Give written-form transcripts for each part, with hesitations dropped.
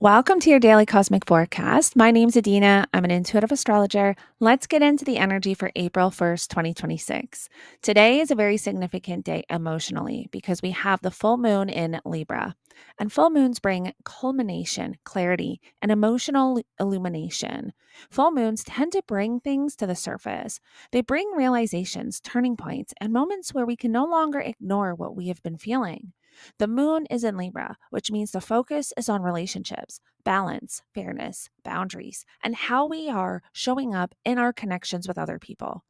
Welcome to your daily cosmic forecast. My name's Adeana. I'm an intuitive astrologer. Let's get into the energy for April 1st, 2026. Today is a very significant day emotionally because we have the full moon in Libra. And full moons bring culmination, clarity, and emotional illumination. Full moons tend to bring things to the surface. They bring realizations, turning points, and moments where we can no longer ignore what we have been feeling. The moon is in Libra, which means the focus is on relationships, balance, fairness, boundaries, and how we are showing up in our connections with other people.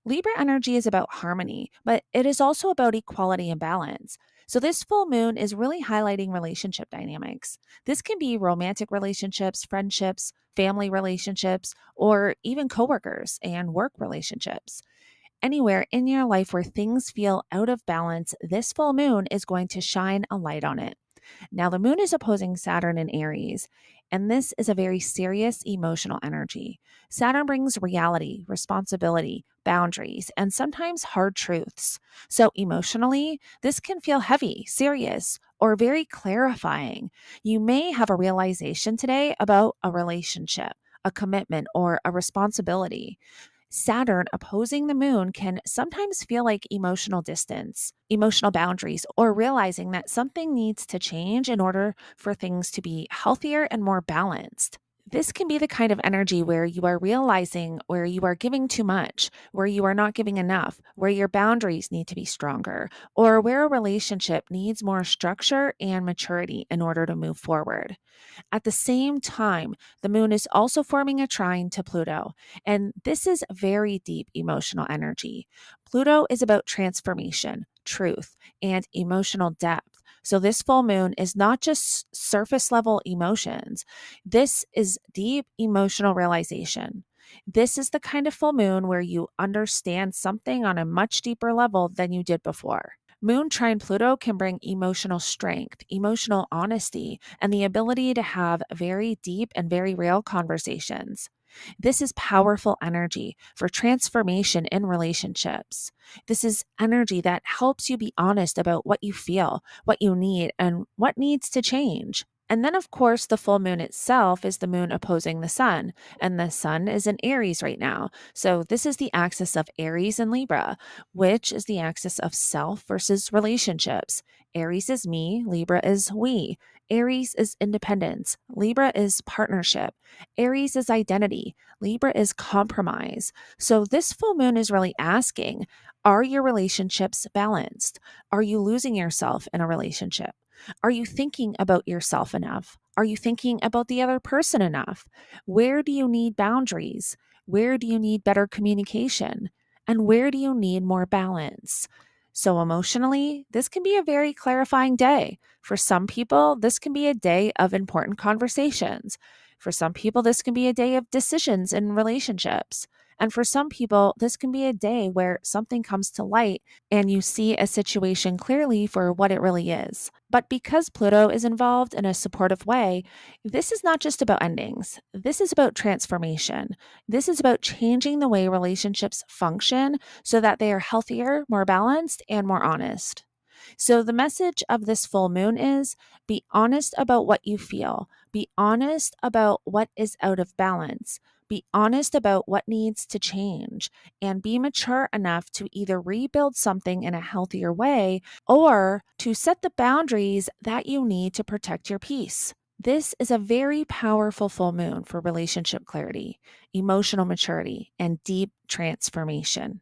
Libra energy is about harmony, but it is also about equality and balance. So, this full moon is really highlighting relationship dynamics. This can be romantic relationships, friendships, family relationships, or even coworkers and work relationships. Anywhere in your life where things feel out of balance, this full moon is going to shine a light on it. Now, the moon is opposing Saturn in Aries, and this is a very serious emotional energy. Saturn brings reality, responsibility, boundaries, and sometimes hard truths. So, emotionally, this can feel heavy, serious, or very clarifying. You may have a realization today about a relationship, a commitment, or a responsibility. Saturn opposing the moon can sometimes feel like emotional distance, emotional boundaries, or realizing that something needs to change in order for things to be healthier and more balanced. This can be the kind of energy where you are realizing where you are giving too much, where you are not giving enough, where your boundaries need to be stronger, or where a relationship needs more structure and maturity in order to move forward. At the same time, the moon is also forming a trine to Pluto, and this is very deep emotional energy. Pluto is about transformation, truth, and emotional depth. So, this full moon is not just surface level emotions, this is deep emotional realization. This is the kind of full moon where you understand something on a much deeper level than you did before. Moon trine Pluto can bring emotional strength, emotional honesty, and the ability to have very deep and very real conversations. This is powerful energy for transformation in relationships. This is energy that helps you be honest about what you feel, what you need, and what needs to change. And then, of course, the full moon itself is the moon opposing the sun, and the sun is in Aries right now. So, this is the axis of Aries and Libra, which is the axis of self versus relationships. Aries is me, Libra is we. Aries is independence, Libra is partnership. Aries is identity, Libra is compromise. So, this full moon is really asking, are your relationships balanced? Are you losing yourself in a relationship? Are you thinking about yourself enough? Are you thinking about the other person enough? Where do you need boundaries? Where do you need better communication? And where do you need more balance? So, emotionally, this can be a very clarifying day. For some people, this can be a day of important conversations. For some people, this can be a day of decisions in relationships. And for some people, this can be a day where something comes to light and you see a situation clearly for what it really is. But because Pluto is involved in a supportive way, this is not just about endings. This is about transformation. This is about changing the way relationships function so that they are healthier, more balanced, and more honest. So, the message of this full moon is be honest about what you feel, be honest about what is out of balance, be honest about what needs to change, and be mature enough to either rebuild something in a healthier way or to set the boundaries that you need to protect your peace. This is a very powerful full moon for relationship clarity, emotional maturity, and deep transformation.